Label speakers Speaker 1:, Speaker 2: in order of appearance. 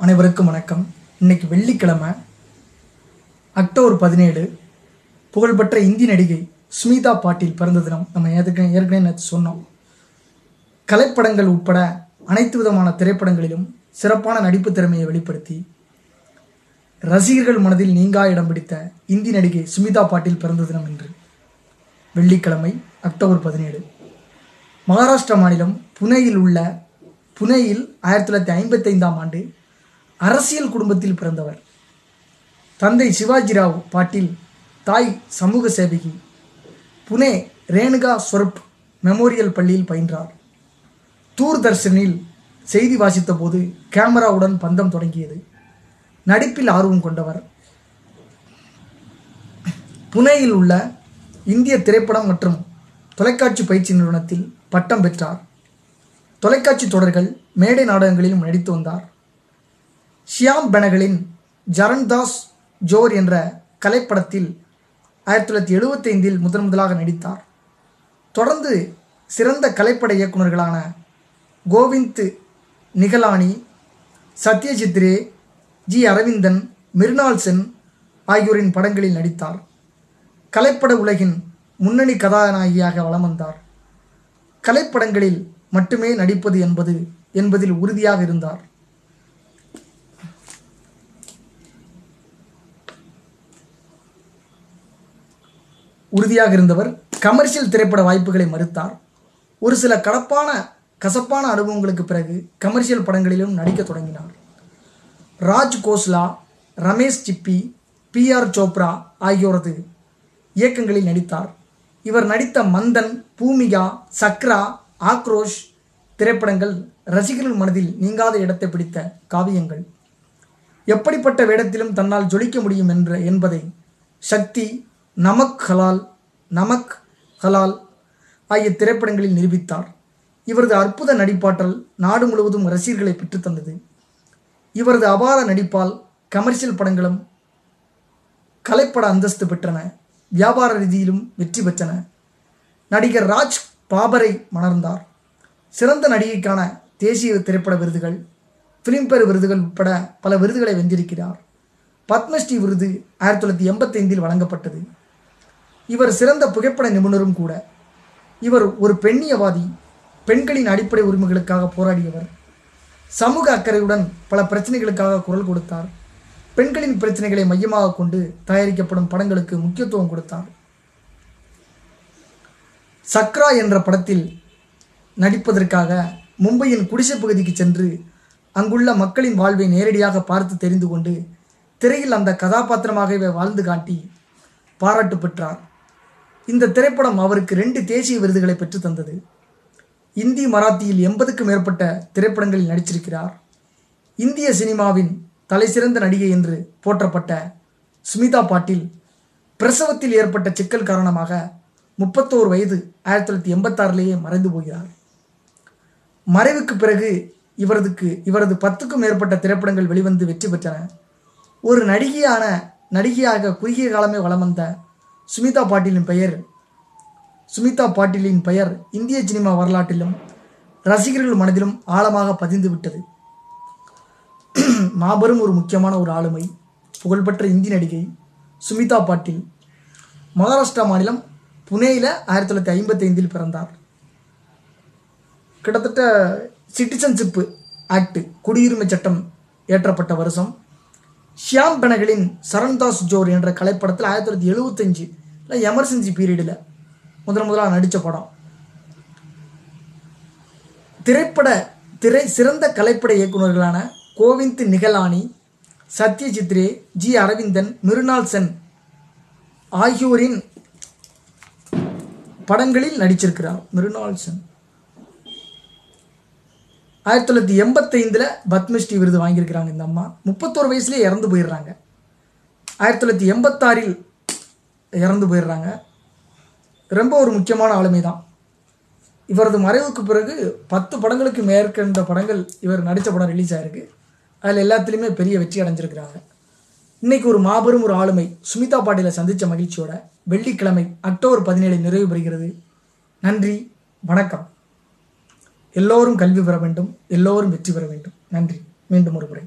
Speaker 1: அனைவருக்கும் வணக்கம். இன்னைக்கு வெள்ளிக்கிழமை அக்டோபர் 17 புகழ்பெற்ற இந்தி நடிகை ஸ்மிதா பாட்டீல் பிறந்த தினம். நம்ம ஏற்கனவே சொன்னோம். கலைப்படங்கள் உட்பட அனைத்து விதமான திரைப்படங்களிலும் சிறப்பான நடிப்பு திறமையை வெளிப்படுத்தி ரசிகர்கள் மனதில் நீங்கா இடம் பிடித்த இந்தி நடிகை ஸ்மிதா பாட்டீல் பிறந்த தினம் இன்று வெள்ளிக்கிழமை அக்டோபர் 17. மகாராஷ்டிரா மாநிலம் புனேயில் 1955ஆம் ஆண்டு அரசியல் குடும்பத்தில் பிறந்தவர். தந்தை சிவாஜிராவ் பாட்டீல், தாய் சமூக சேவகி. புனே ரேணுகா ஸ்வரூப் மெமோரியல் பள்ளியில் பயின்றார். தூர்தர்ஷனில் செய்தி வாசித்த போது கேமராவுடன் பந்தம் தொடங்கியது. நடிப்பில் ஆர்வம் கொண்டவர். புனேயில் உள்ள இந்திய திரைப்படம் மற்றும் தொலைக்காட்சி பயிற்சி நிறுவனத்தில் பட்டம் பெற்றார். தொலைக்காட்சி தொடர்கள், மேடை நாடகங்களிலும் நடித்து வந்தார். ஷியாம் பெனகலின் ஜரன்தாஸ் ஜோர் என்ற கலைப்படத்தில் 1975இல் முதலாக நடித்தார். தொடர்ந்து சிறந்த கலைப்பட இயக்குநர்களான கோவிந்த் நிகலானி, சத்யஜித் ரே, ஜி அரவிந்தன், மிருனாள் சென் ஆகியோரின் படங்களில் நடித்தார். கலைப்பட உலகின் முன்னணி கதாநாயகியாக வலம் வந்தார். கலைப்படங்களில் மட்டுமே நடிப்பது என்பதில் உறுதியாக இருந்தார். கமர்ஷியல் திரைப்பட வாய்ப்புகளை மறுத்தார். ஒரு சில கசப்பான அனுபவங்களுக்கு பிறகு கமர்ஷியல் படங்களிலும் நடிக்க தொடங்கினார். ராஜ் கோஸ்லா, ரமேஷ் சிப்பி, PR சோப்ரா ஆகியோரது இயக்கங்களில் நடித்தார். இவர் நடித்த மந்தன், பூமிகா, சக்ரா, ஆக்ரோஷ் திரைப்படங்கள் ரசிகர்கள் மனதில் நீங்காத இடத்தை பிடித்த காவியங்கள். எப்படிப்பட்ட வேடத்திலும் தன்னால் ஜொலிக்க முடியும் என்பதை சக்தி, நமக் ஹலால் ஆகிய திரைப்படங்களில் நிரூபித்தார். இவரது அற்புத நடிப்பாற்றல் நாடு முழுவதும் ரசிகர்களை பெற்றுத்தந்தது. இவரது அபார நடிப்பால் கமர்ஷியல் படங்களும் கலைப்பட அந்தஸ்து பெற்றன. வியாபார ரீதியிலும் வெற்றி பெற்றன. நடிகர் ராஜ் பாபரை மணர்ந்தார். சிறந்த நடிகைக்கான தேசிய திரைப்பட விருதுகள், பிலிம்பேர் விருதுகள் உட்பட பல விருதுகளை வென்றிருக்கிறார். பத்மஸ்ரீ விருது 1985இல் வழங்கப்பட்டது. இவர் சிறந்த புகைப்பட நிபுணரும் கூட. இவர் ஒரு பெண்ணியவாதி. பெண்களின் அடிப்படை உரிமைகளுக்காக போராடியவர். சமூக அக்கறையுடன் பல பிரச்சனைகளுக்காக குரல் கொடுத்தார். பெண்களின் பிரச்சனைகளை மையமாக கொண்டு தயாரிக்கப்படும் படங்களுக்கு முக்கியத்துவம் கொடுத்தார். சக்ரா என்ற படத்தில் நடிப்பதற்காக மும்பையின் குடிசை பகுதிக்கு சென்று அங்குள்ள மக்களின் வாழ்வை நேரடியாக பார்த்து தெரிந்து கொண்டு திரையில் அந்த கதாபாத்திரமாகவே வாழ்ந்து காட்டி பாராட்டு பெற்றார். இந்த திரைப்படம் அவருக்கு 2 தேசிய விருதுகளை பெற்று தந்தது. இந்தி, மராத்தியில் 80க்கும் மேற்பட்ட திரைப்படங்களில் நடிச்சிருக்கிறார். இந்திய சினிமாவின் தலைசிறந்த நடிகை என்று போற்றப்பட்ட ஸ்மிதா பாட்டீல் பிரசவத்தில் ஏற்பட்ட சிக்கல் காரணமாக 31 வயது 1986லேயே மறைந்து போகிறார். மறைவுக்கு பிறகு இவரது 10க்கும் மேற்பட்ட திரைப்படங்கள் வெளிவந்து வெற்றி பெற்றன. ஒரு நடிகையாக குறுகிய காலமே வலம் வந்த ஸ்மிதா பாட்டீலின் பெயர் இந்திய சினிமா வரலாற்றிலும் ரசிகர்கள் மனதிலும் ஆழமாக பதிந்து விட்டது. மாபெரும் ஒரு முக்கியமான ஒரு ஆளுமை, புகழ்பெற்ற இந்தி நடிகை ஸ்மிதா பாட்டீல் மகாராஷ்டிரா மாநிலம் புனேயில் 1955இல் பிறந்தார். கிட்டத்தட்ட சிட்டிசன்ஷிப் ஆக்ட், குடியுரிமை சட்டம் ஏற்றப்பட்ட வருஷம். ஷியாம் பெனகலின் சரண்தாஸ் ஜோர் என்ற கலைப்படத்தில் 1975 எமர்ஜென்சி பீரியடில் முதலாக நடித்த படம். சிறந்த கலைப்பட இயக்குநர்களான கோவிந்த் நிகலானி, சத்யஜித் ரே, ஜி அரவிந்தன், மிருனாள் சென் ஆகியோரின் படங்களில் நடிச்சிருக்கிறார். மிருனாள் சென் 1985இல் பத்மஸ்ரீ விருது வாங்கியிருக்கிறாங்க. இந்த அம்மா 31 வயசுலேயே இறந்து போயிடுறாங்க. 1986இல் இறந்து போயிடுறாங்க. ரொம்ப ஒரு முக்கியமான ஆளுமை தான். இவரது மறைவுக்கு பிறகு 10 படங்களுக்கு மேற்கண்ட படங்கள் இவர் நடித்த படம் ரிலீஸ் ஆகிருக்கு. அதில் எல்லாத்துலேயுமே பெரிய வெற்றி அடைஞ்சிருக்கிறாங்க. இன்றைக்கி ஒரு மாபெரும் ஒரு ஆளுமை ஸ்மிதா பாட்டீலை சந்தித்த மகிழ்ச்சியோட வெள்ளிக்கிழமை அக்டோபர் 17 நிறைவு பெறுகிறது. நன்றி, வணக்கம். எல்லோரும் கல்வி பெற வேண்டும், எல்லோரும் வெற்றி பெற வேண்டும். நன்றி. மீண்டும் ஒரு முறை.